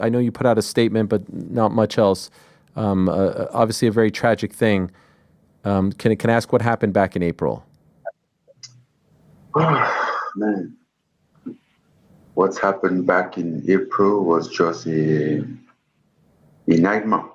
I know you put out a statement, but not much else. Obviously, a very tragic thing. Can I ask what happened back in April? Man, what's happened back in April was just a nightmare.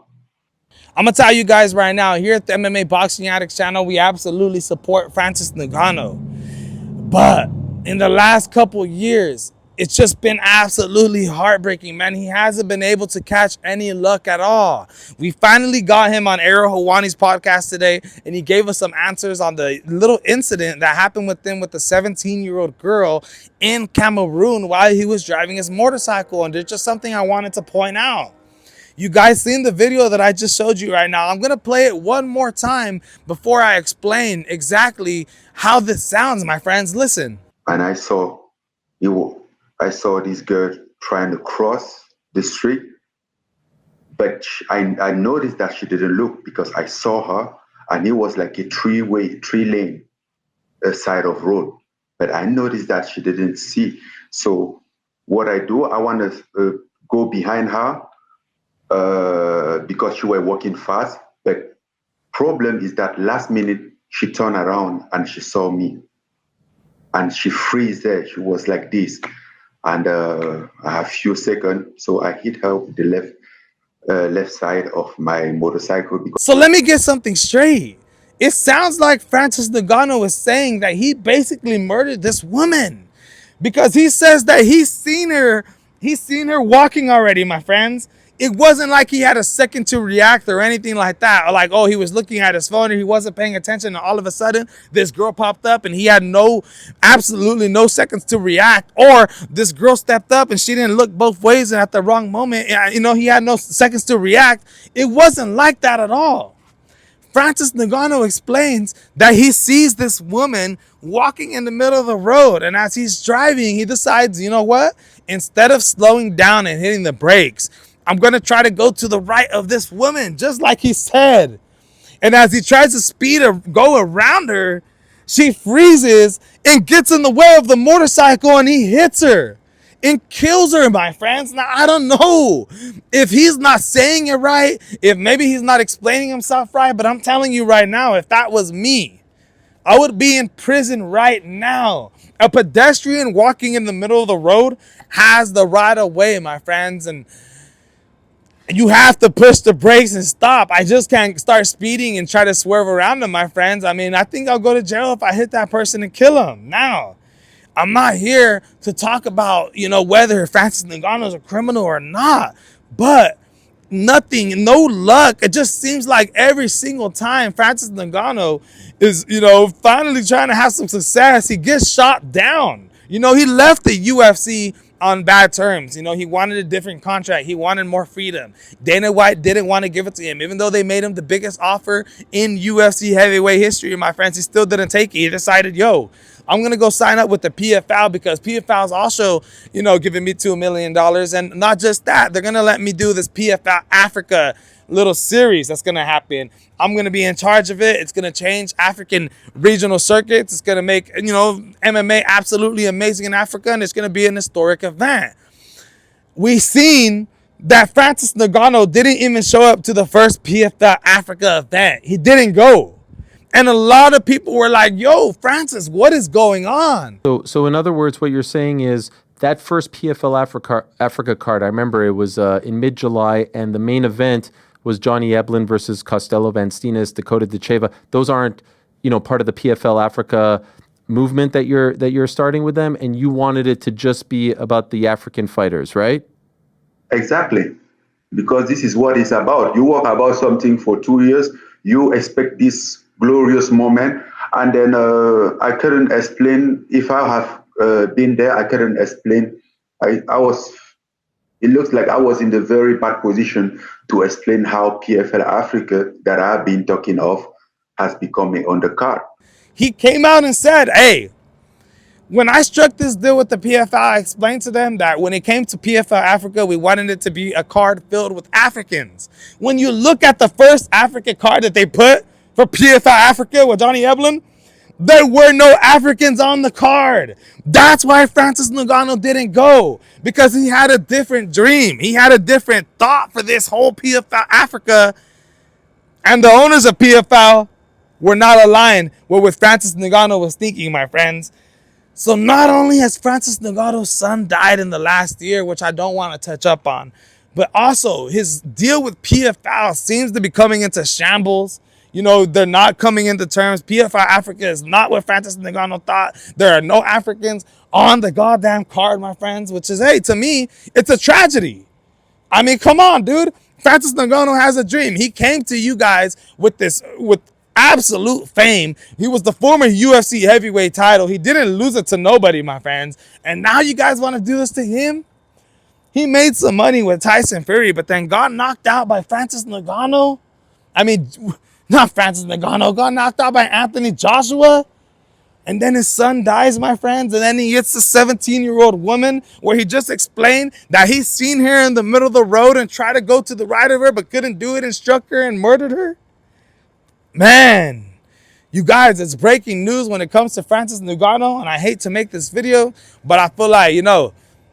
I'm going to tell you guys right now, here at the MMA Boxing Addicts channel, we absolutely support Francis NGANNOU. But in the last couple years, it's just been absolutely heartbreaking, man. He hasn't been able to catch any luck at all. We finally got him on Ariel Helwani's podcast today, and he gave us some answers on the little incident that happened with him with the 17-year-old girl in Cameroon while he was driving his motorcycle. And there's just something I wanted to point out. You guys seen the video that I just showed you right now. I'm going to play it one more time before I explain exactly how this sounds, my friends. Listen. And I saw this girl trying to cross the street, but I noticed that she didn't look because I saw her, and it was like a three-lane side of road. But I noticed that she didn't see. So what I do, I want to go behind her because she was walking fast. But problem is that last minute she turned around and she saw me. And she freeze there. She was like this. And I have few seconds, so I hit her with the left side of my motorcycle. So let me get something straight. It sounds like Francis NGANNOU is saying that he basically murdered this woman, because he says that he's seen her walking already, my friends. It wasn't like he had a second to react or anything like that. Or like, oh, he was looking at his phone and he wasn't paying attention. And all of a sudden, this girl popped up and he had absolutely no seconds to react. Or this girl stepped up and she didn't look both ways and at the wrong moment, you know, he had no seconds to react. It wasn't like that at all. Francis NGANNOU explains that he sees this woman walking in the middle of the road. And as he's driving, he decides, you know what? Instead of slowing down and hitting the brakes, I'm going to try to go to the right of this woman, just like he said. And as he tries to go around her, she freezes and gets in the way of the motorcycle and he hits her and kills her, my friends. Now, I don't know if he's not saying it right, if maybe he's not explaining himself right, but I'm telling you right now, if that was me, I would be in prison right now. A pedestrian walking in the middle of the road has the right of way, my friends, and you have to push the brakes and stop. I just can't start speeding and try to swerve around them, my friends. I mean, I think I'll go to jail if I hit that person and kill him. Now, I'm not here to talk about, you know, whether Francis NGANNOU is a criminal or not, but nothing, no luck. It just seems like every single time Francis NGANNOU is, you know, finally trying to have some success, he gets shot down. You know, he left the UFC on bad terms. You know, he wanted a different contract. He wanted more freedom. Dana White didn't want to give it to him. Even though they made him the biggest offer in UFC heavyweight history, my friends, he still didn't take it. He decided, yo, I'm going to go sign up with the PFL because PFL is also, you know, giving me $2 million. And not just that, they're going to let me do this PFL Africa little series that's going to happen. I'm going to be in charge of it. It's going to change African regional circuits. It's going to make, you know, MMA absolutely amazing in Africa, and it's going to be an historic event. We've seen that Francis NGANNOU didn't even show up to the first PFL Africa event. He didn't go. And a lot of people were like, yo, Francis, what is going on? So in other words, what you're saying is that first PFL Africa card, I remember it was in mid-July, and the main event was Johnny Eblen versus Costello Vanstinas, Dakota Decheva. Those aren't, you know, part of the PFL Africa movement that you're starting with them, and you wanted it to just be about the African fighters, right? Exactly, because this is what it's about. You work about something for 2 years, you expect this glorious moment, and then I couldn't explain. If I have been there, I couldn't explain. It looks like I was in the very bad position to explain how PFL Africa that I've been talking of has become an undercard. He came out and said, hey, when I struck this deal with the PFL, I explained to them that when it came to PFL Africa, we wanted it to be a card filled with Africans. When you look at the first African card that they put for PFL Africa with Johnny Eblen, There were no Africans on the card. That's why Francis NGANNOU didn't go, because he had a different dream. He had a different thought for this whole PFL Africa, and the owners of PFL were not aligned with what Francis NGANNOU was thinking, my friends. So not only has Francis NGANNOU's son died in the last year, which I don't want to touch up on, but also his deal with PFL seems to be coming into shambles. You know, they're not coming into terms. PFL Africa is not what Francis NGANNOU thought. There are no Africans on the goddamn card, my friends, which is, hey, to me, it's a tragedy. I mean, come on, dude. Francis NGANNOU has a dream. He came to you guys with absolute fame. He was the former UFC heavyweight title. He didn't lose it to nobody, my friends. And now you guys want to do this to him? He made some money with Tyson Fury, but then got knocked out by Francis NGANNOU. I mean, not Francis NGANNOU, got knocked out by Anthony Joshua. And then his son dies, my friends. And then he hits a 17-year-old woman where he just explained that he's seen her in the middle of the road and tried to go to the right of her, but couldn't do it and struck her and murdered her. Man, you guys, it's breaking news when it comes to Francis NGANNOU. And I hate to make this video, but I feel like,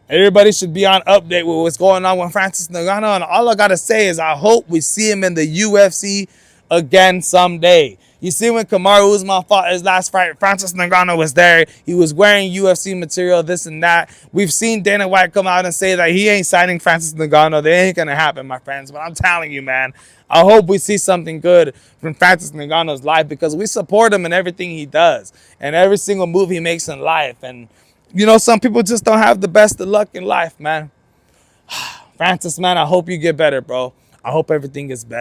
everybody should be on update with what's going on with Francis NGANNOU. And all I got to say is I hope we see him in the UFC again someday. You see, when Kamaru Usman fought his last fight, Francis NGANNOU was there. He was wearing UFC material, this and that. We've seen Dana White come out and say that he ain't signing Francis NGANNOU. That ain't going to happen, my friends. But I'm telling you, man, I hope we see something good from Francis NGANNOU's life, because we support him in everything he does and every single move he makes in life. And, some people just don't have the best of luck in life, man. Francis, man, I hope you get better, bro. I hope everything gets better.